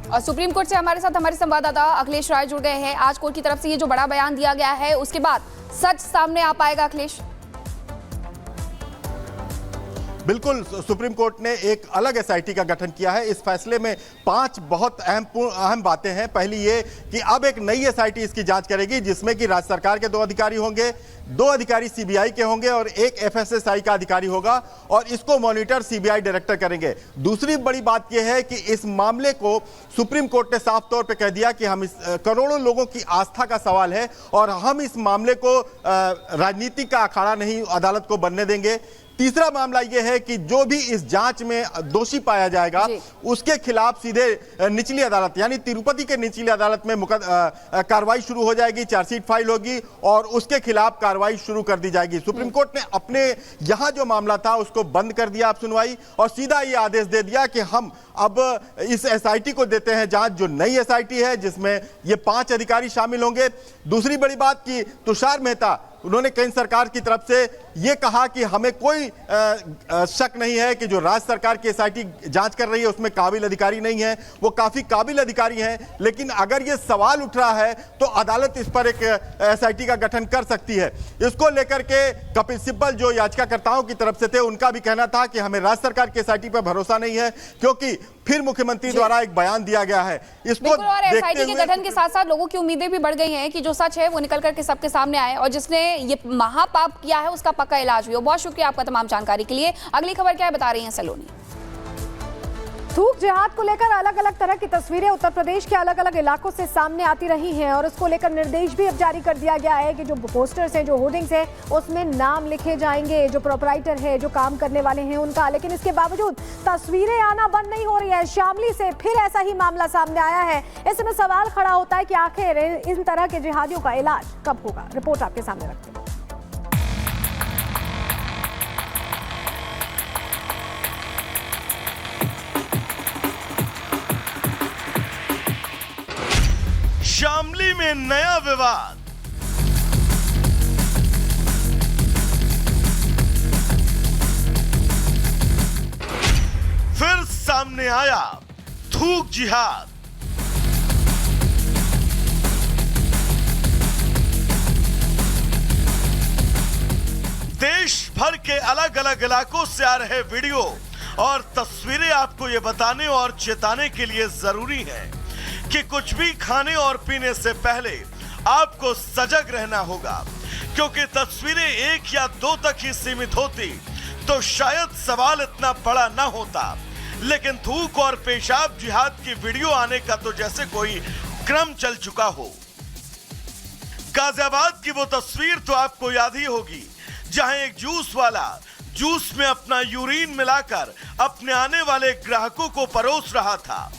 और supreme court से हमारे साथ हमारे संवाददाता अखिलेश राय जुड़ गए हैं। आज कोर्ट की तरफ से ये जो बड़ा बयान दिया गया है उसके बाद सच सामने आ पाएगा अखिलेश? बिल्कुल, सुप्रीम कोर्ट ने एक अलग एसआईटी का गठन किया है। इस फैसले में 5 बहुत अहम बातें हैं। पहली ये कि अब एक नई एसआईटी इसकी जांच करेगी जिसमें कि राज्य सरकार के 2 अधिकारी होंगे, 2 अधिकारी सीबीआई के होंगे और एक एफएसएसआई का अधिकारी होगा और इसको मॉनिटर सीबीआई डायरेक्टर करेंगे। दूसरी बड़ी बात यह है कि इस मामले को सुप्रीम कोर्ट ने साफ तौर पे कह दिया कि हम इस करोड़ों लोगों की आस्था का सवाल है और हम इस मामले को राजनीति का अखाड़ा नहीं अदालत को बनने देंगे। तीसरा मामला यह है कि जो भी इस जांच में दोषी पाया जाएगा उसके खिलाफ सीधे निचली अदालत यानी तिरुपति के निचली अदालत में कार्रवाई शुरू हो जाएगी, चार्जशीट फाइल होगी और उसके खिलाफ कार्रवाई शुरू कर दी जाएगी। सुप्रीम कोर्ट ने अपने यहां जो मामला था उसको बंद कर दिया आप सुनवाई और सीधा ये आदेश दे दिया कि हम अब इस एसआईटी को देते हैं जांच, जो नई एसआईटी है जिसमें ये 5 अधिकारी शामिल होंगे। दूसरी बड़ी बात कि तुषार मेहता उन्होंने केंद्र सरकार की तरफ से यह कहा कि हमें कोई शक नहीं है कि जो राज्य सरकार की एसआईटी जांच कर रही है उसमें काबिल अधिकारी नहीं है, वो काफी काबिल अधिकारी हैं, लेकिन अगर ये सवाल उठ रहा है तो अदालत इस पर एक एसआईटी का गठन कर सकती है। इसको लेकर के कपिल सिब्बल जो याचिकाकर्ताओं की तरफ से थे उनका भी कहना था कि हमें राज्य सरकार की एसआईटी पर भरोसा नहीं है क्योंकि फिर मुख्यमंत्री द्वारा एक बयान दिया गया है। इसको और एसआईटी के गठन के साथ साथ लोगों की उम्मीदें भी बढ़ गई हैं कि जो सच है वो निकल करके सबके सामने आए और जिसने ये महापाप किया है उसका पक्का इलाज हुई। बहुत शुक्रिया आपका तमाम जानकारी के लिए। अगली खबर क्या है बता रही हैं सलोनी। थूक जिहाद को लेकर अलग अलग तरह की तस्वीरें उत्तर प्रदेश के अलग अलग इलाकों से सामने आती रही हैं और उसको लेकर निर्देश भी अब जारी कर दिया गया है कि जो पोस्टर्स हैं, जो होर्डिंग्स हैं, उसमें नाम लिखे जाएंगे जो प्रोपराइटर है, जो काम करने वाले हैं उनका। लेकिन इसके बावजूद तस्वीरें आना बंद नहीं हो रही है। शामली से फिर ऐसा ही मामला सामने आया है। ऐसे में सवाल खड़ा होता है कि आखिर इन तरह के जिहादियों का इलाज कब होगा। रिपोर्ट आपके सामने रखते हैं। शामली में नया विवाद। फिर सामने आया थूक जिहाद। देश भर के अलग अलग इलाकों से आ रहे वीडियो और तस्वीरें आपको ये बताने और चेताने के लिए जरूरी है कि कुछ भी खाने और पीने से पहले आपको सजग रहना होगा, क्योंकि तस्वीरें 1 या 2 तक ही सीमित होती तो शायद सवाल इतना बड़ा ना होता, लेकिन थूक और पेशाब जिहाद की वीडियो आने का तो जैसे कोई क्रम चल चुका हो। गाजियाबाद की वो तस्वीर तो आपको याद ही होगी जहां एक जूस वाला जूस में अपना यूरिन मिलाकर अपने आने वाले ग्राहकों को परोस रहा था।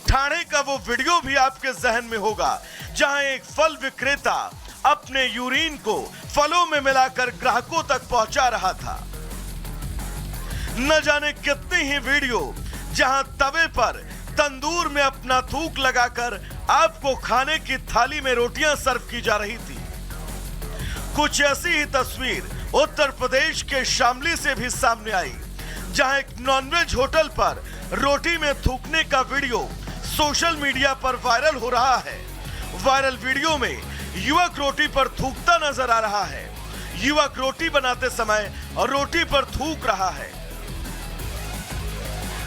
ठाणे का वो वीडियो भी आपके जहन में होगा जहां एक फल विक्रेता अपने यूरिन को फलों में मिलाकर ग्राहकों तक पहुंचा रहा था। न जाने कितने ही वीडियो जहां तवे पर तंदूर में अपना थूक लगाकर आपको खाने की थाली में रोटियां सर्व की जा रही थी। कुछ ऐसी ही तस्वीर उत्तर प्रदेश के शामली से भी सामने आई, जहां एक नॉनवेज होटल पर रोटी में थूकने का वीडियो सोशल मीडिया पर वायरल हो रहा है। वायरल वीडियो में युवक रोटी पर थूकता नजर आ रहा है। युवक रोटी बनाते समय और रोटी पर थूक रहा है।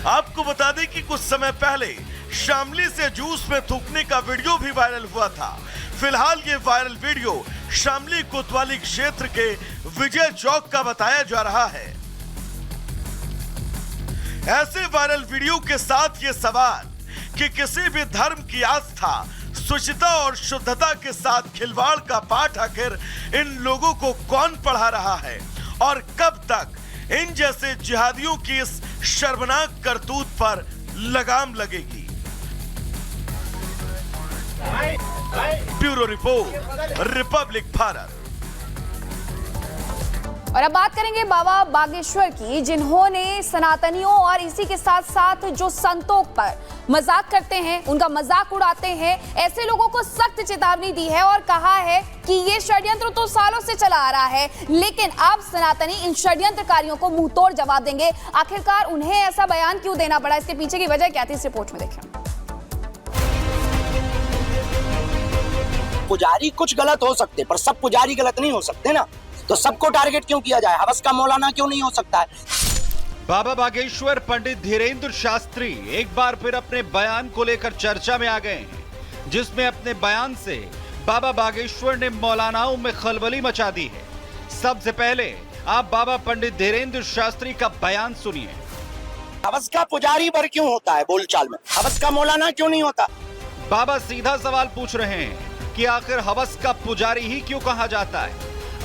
आपको बता दें कि कुछ समय पहले शामली से जूस में थूकने का वीडियो भी वायरल हुआ था। फिलहाल ये वायरल वीडियो शामली कोतवाली क्षेत्र के विजय चौक का बताया जा रहा है। ऐसे वायरल वीडियो के साथ ये सवाल कि किसी भी धर्म की आस्था, शुचिता और शुद्धता के साथ खिलवाड़ का पाठ आखिर इन लोगों को कौन पढ़ा रहा है और कब तक इन जैसे जिहादियों की इस शर्मनाक करतूत पर लगाम लगेगी। Bureau report, Republic Bharat. और अब बात करेंगे बाबा बागेश्वर की, जिन्होंने सनातनियों और इसी के साथ साथ जो संतों पर मजाक करते हैं, उनका मजाक उड़ाते हैं, ऐसे लोगों को सख्त चेतावनी दी है और कहा है कि ये षड्यंत्र तो सालों से चला आ रहा है, लेकिन अब सनातनी इन षड्यंत्रकारियों को मुंहतोड़ जवाब देंगे। आखिरकार उन्हें ऐसा बयान क्यों देना पड़ा, इसके पीछे की वजह क्या थी, इस रिपोर्ट में देखें। पुजारी कुछ गलत हो सकते, पर सब पुजारी गलत नहीं हो सकते ना। तो सबको टारगेट क्यों किया जाए? हवस का मौलाना क्यों नहीं हो सकता है? बाबा बागेश्वर पंडित धीरेन्द्र शास्त्री एक बार फिर अपने बयान को लेकर चर्चा में आ गए हैं, जिसमें अपने बयान से बाबा बागेश्वर ने मौलानाओं में खलबली मचा दी है। सबसे पहले आप बाबा पंडित धीरेन्द्र शास्त्री का बयान सुनिए। हवस का पुजारी पर क्यों होता है बोलचाल में? हवस का मौलाना क्यों नहीं होता? बाबा सीधा सवाल पूछ रहे हैं कि आखिर हवस का पुजारी ही क्यों कहा जाता है,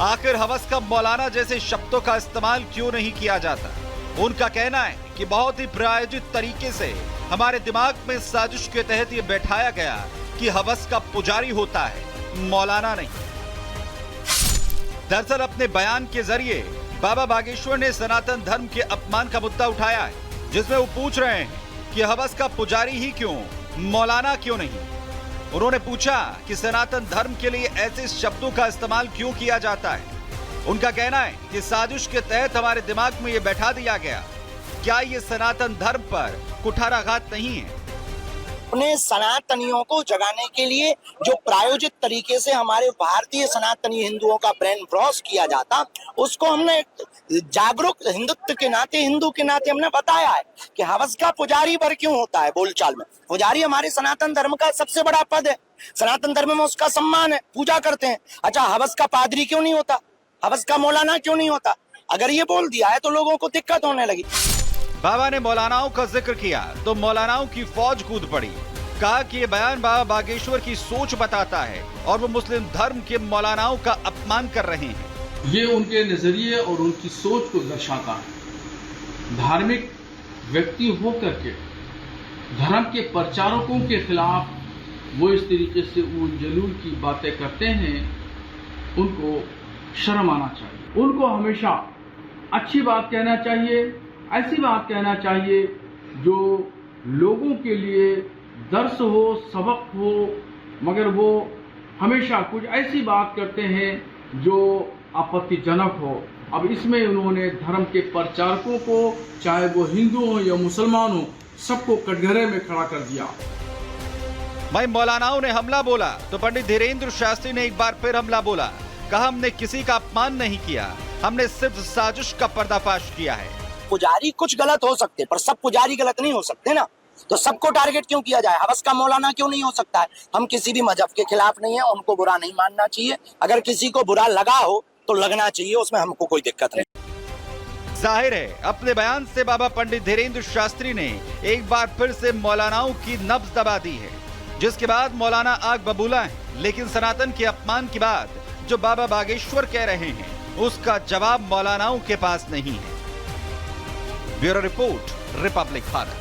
आखिर हवस का मौलाना जैसे शब्दों का इस्तेमाल क्यों नहीं किया जाता। उनका कहना है कि बहुत ही प्रायोजित तरीके से हमारे दिमाग में साजिश के तहत ये बैठाया गया कि हवस का पुजारी होता है, मौलाना नहीं। दरअसल अपने बयान के जरिए बाबा बागेश्वर ने सनातन धर्म के अपमान का मुद्दा उठाया है, जिसमें वो पूछ रहे हैं कि हवस का पुजारी ही क्यों, मौलाना क्यों नहीं। उन्होंने पूछा कि सनातन धर्म के लिए ऐसे शब्दों का इस्तेमाल क्यों किया जाता है। उनका कहना है कि साजिश के तहत हमारे दिमाग में ये बैठा दिया गया। क्या ये सनातन धर्म पर कुठाराघात नहीं है? अपने सनातनियों को जगाने के लिए जो प्रायोजित तरीके से हमारे भारतीय सनातनी हिंदुओं का ब्रेन वॉश किया जाता, उसको हमने जागरूक हिंदुत्व के नाते, हिंदू के नाते हमने बताया है कि हवस का पुजारी पर क्यों होता है बोलचाल में। पुजारी हमारे सनातन धर्म का सबसे बड़ा पद है, सनातन धर्म में उसका सम्मान है, पूजा करते हैं। अच्छा, हवस का पादरी क्यों नहीं होता? हवस का मौलाना क्यों नहीं होता? अगर ये बोल दिया है तो लोगों को दिक्कत होने लगी। बाबा ने मौलानाओं का जिक्र किया तो मौलानाओं की फौज कूद पड़ी। कहा कि ये बयान बाबा बागेश्वर की सोच बताता है और वो मुस्लिम धर्म के मौलानाओं का अपमान कर रहे हैं। ये उनके नजरिए और उनकी सोच को दर्शाता है। धार्मिक व्यक्ति होकर के धर्म के प्रचारकों के खिलाफ वो इस तरीके से उन जलूल की बातें करते हैं, उनको शर्म आना चाहिए। उनको हमेशा अच्छी बात कहना चाहिए, ऐसी बात कहना चाहिए जो लोगों के लिए दर्स हो, सबक हो, मगर वो हमेशा कुछ ऐसी बात करते हैं जो आपत्तिजनक हो। अब इसमें उन्होंने धर्म के प्रचारकों को, चाहे वो हिंदू हो या मुसलमान हो, सबको कटघरे में खड़ा कर दिया। भाई मौलानाओं ने हमला बोला तो पंडित धीरेन्द्र शास्त्री ने एक बार फिर हमला बोला। कहा हमने किसी का अपमान नहीं किया, हमने सिर्फ साजिश का पर्दाफाश किया है। पुजारी कुछ गलत हो सकते, पर सब पुजारी गलत नहीं हो सकते ना। तो सबको टारगेट क्यों किया जाए? हवस का मौलाना क्यों नहीं हो सकता है? हम किसी भी मजहब के खिलाफ नहीं है, उनको बुरा नहीं मानना चाहिए। अगर किसी को बुरा लगा हो तो लगना चाहिए, उसमें हमको कोई दिक्कत नहीं। जाहिर है अपने बयान से बाबा पंडित धीरेन्द्र शास्त्री ने एक बार फिर से मौलानाओं की नब्ज दबा दी है, जिसके बाद मौलाना आग बबूला है। लेकिन सनातन के अपमान के बाद जो बाबा बागेश्वर कह रहे हैं, उसका जवाब मौलानाओं के पास नहीं है। Bureau report, Republic Bharat.